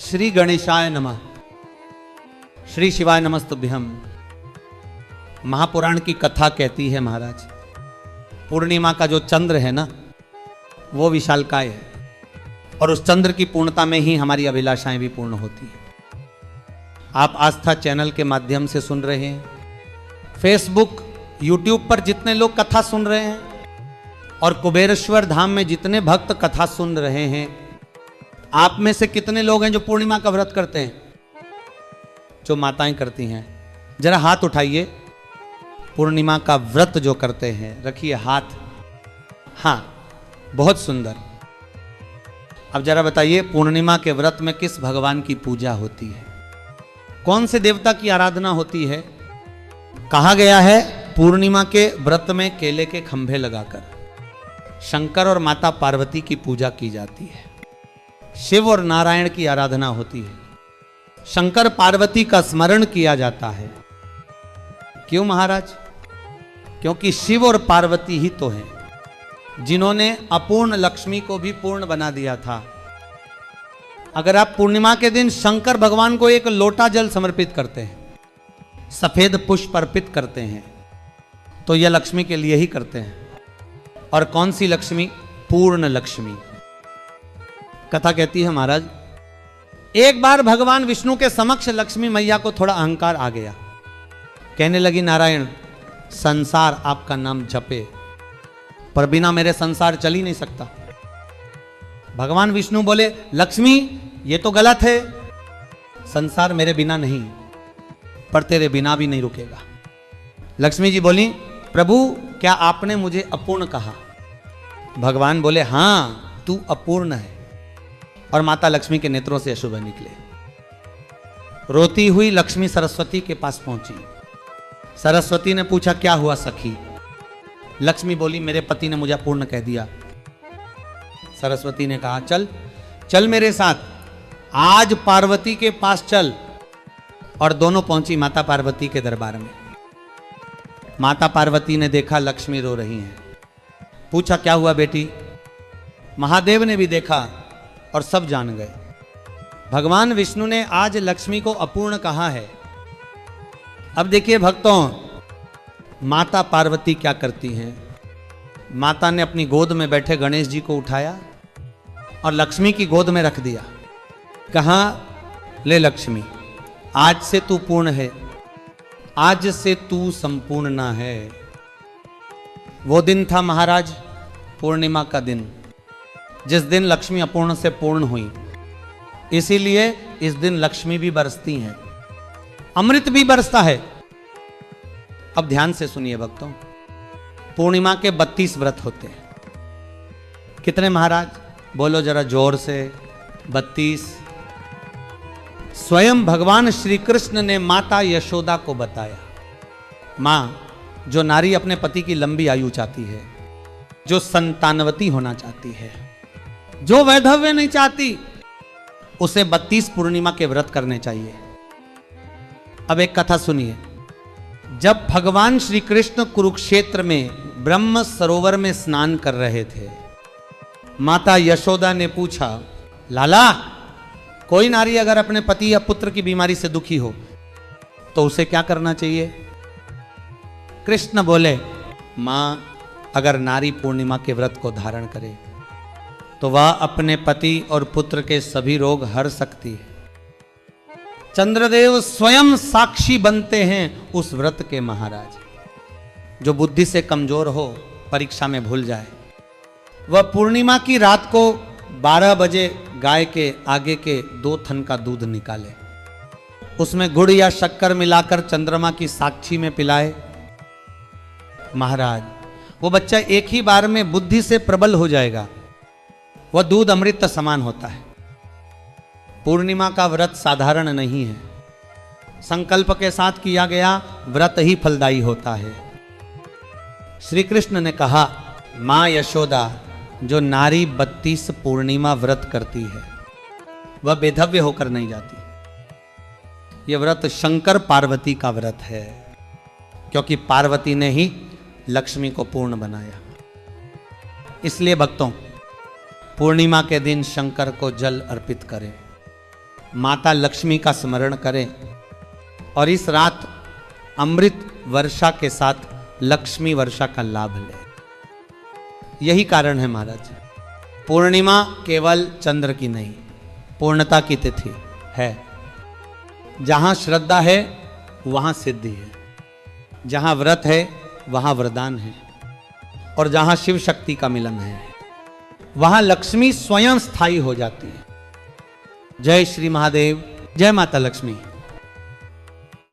श्री गणेशाय नमः। श्री शिवाय नमस्तुभ्यम। महापुराण की कथा कहती है महाराज, पूर्णिमा का जो चंद्र है ना, वो विशालकाय है और उस चंद्र की पूर्णता में ही हमारी अभिलाषाएं भी पूर्ण होती हैं। आप आस्था चैनल के माध्यम से सुन रहे हैं, फेसबुक यूट्यूब पर जितने लोग कथा सुन रहे हैं और कुबेरेश्वर धाम में जितने भक्त कथा सुन रहे हैं, आप में से कितने लोग हैं जो पूर्णिमा का व्रत करते हैं? जो माताएं करती हैं जरा हाथ उठाइए। पूर्णिमा का व्रत जो करते हैं रखिए हाथ। हाँ, बहुत सुंदर। अब जरा बताइए, पूर्णिमा के व्रत में किस भगवान की पूजा होती है? कौन से देवता की आराधना होती है? कहा गया है पूर्णिमा के व्रत में केले के खंभे लगाकर शंकर और माता पार्वती की पूजा की जाती है। शिव और नारायण की आराधना होती है। शंकर पार्वती का स्मरण किया जाता है। क्यों महाराज? क्योंकि शिव और पार्वती ही तो हैं जिन्होंने अपूर्ण लक्ष्मी को भी पूर्ण बना दिया था। अगर आप पूर्णिमा के दिन शंकर भगवान को एक लोटा जल समर्पित करते हैं, सफेद पुष्प अर्पित करते हैं, तो यह लक्ष्मी के लिए ही करते हैं। और कौन सी लक्ष्मी? पूर्ण लक्ष्मी। कथा कहती है महाराज, एक बार भगवान विष्णु के समक्ष लक्ष्मी मैया को थोड़ा अहंकार आ गया। कहने लगी, नारायण, संसार आपका नाम जपे, पर बिना मेरे संसार चल ही नहीं सकता। भगवान विष्णु बोले, लक्ष्मी ये तो गलत है, संसार मेरे बिना नहीं, पर तेरे बिना भी नहीं रुकेगा। लक्ष्मी जी बोली, प्रभु क्या आपने मुझे अपूर्ण कहा? भगवान बोले, हां तू अपूर्ण है। और माता लक्ष्मी के नेत्रों से अशुभ निकले। रोती हुई लक्ष्मी सरस्वती के पास पहुंची। सरस्वती ने पूछा, क्या हुआ सखी? लक्ष्मी बोली, मेरे पति ने मुझे अपूर्ण कह दिया। सरस्वती ने कहा, चल चल मेरे साथ, आज पार्वती के पास चल। और दोनों पहुंची माता पार्वती के दरबार में। माता पार्वती ने देखा लक्ष्मी रो रही हैं। पूछा, क्या हुआ बेटी? महादेव ने भी देखा और सब जान गए। भगवान विष्णु ने आज लक्ष्मी को अपूर्ण कहा है। अब देखिए भक्तों, माता पार्वती क्या करती हैं? माता ने अपनी गोद में बैठे गणेश जी को उठाया और लक्ष्मी की गोद में रख दिया। कहा, ले लक्ष्मी, आज से तू पूर्ण है, आज से तू संपूर्ण है। वो दिन था महाराज, पूर्णिमा का दिन, जिस दिन लक्ष्मी अपूर्ण से पूर्ण हुई। इसीलिए इस दिन लक्ष्मी भी बरसती हैं, अमृत भी बरसता है। अब ध्यान से सुनिए भक्तों, पूर्णिमा के 32 व्रत होते हैं। कितने महाराज? बोलो जरा जोर से। 32। स्वयं भगवान श्री कृष्ण ने माता यशोदा को बताया। मां, जो नारी अपने पति की लंबी आयु चाहती है, जो संतानवती होना चाहती है, जो वैधव्य नहीं चाहती, उसे 32 पूर्णिमा के व्रत करने चाहिए। अब एक कथा सुनिए। जब भगवान श्री कृष्ण कुरुक्षेत्र में ब्रह्म सरोवर में स्नान कर रहे थे, माता यशोदा ने पूछा, लाला, कोई नारी अगर अपने पति या पुत्र की बीमारी से दुखी हो तो उसे क्या करना चाहिए? कृष्ण बोले, मां, अगर नारी पूर्णिमा के व्रत को धारण करे तो वह अपने पति और पुत्र के सभी रोग हर सकती है। चंद्रदेव स्वयं साक्षी बनते हैं उस व्रत के महाराज। जो बुद्धि से कमजोर हो, परीक्षा में भूल जाए, वह पूर्णिमा की रात को 12 बजे गाय के आगे के 2 थन का दूध निकाले, उसमें गुड़ या शक्कर मिलाकर चंद्रमा की साक्षी में पिलाए। महाराज, वो बच्चा एक ही बार में बुद्धि से प्रबल हो जाएगा। वह दूध अमृत समान होता है। पूर्णिमा का व्रत साधारण नहीं है, संकल्प के साथ किया गया व्रत ही फलदायी होता है। श्री कृष्ण ने कहा, मां यशोदा, जो नारी 32 पूर्णिमा व्रत करती है वह बेधव्य होकर नहीं जाती। यह व्रत शंकर पार्वती का व्रत है, क्योंकि पार्वती ने ही लक्ष्मी को पूर्ण बनाया। इसलिए भक्तों, पूर्णिमा के दिन शंकर को जल अर्पित करें। माता लक्ष्मी का स्मरण करें और इस रात अमृत वर्षा के साथ लक्ष्मी वर्षा का लाभ लें। यही कारण है महाराज, पूर्णिमा केवल चंद्र की नहीं, पूर्णता की तिथि है। जहां श्रद्धा है वहां सिद्धि है, जहां व्रत है वहां वरदान है, और जहां शिव शक्ति का मिलन है वहां लक्ष्मी स्वयं स्थायी हो जाती है। जय श्री महादेव, जय माता लक्ष्मी।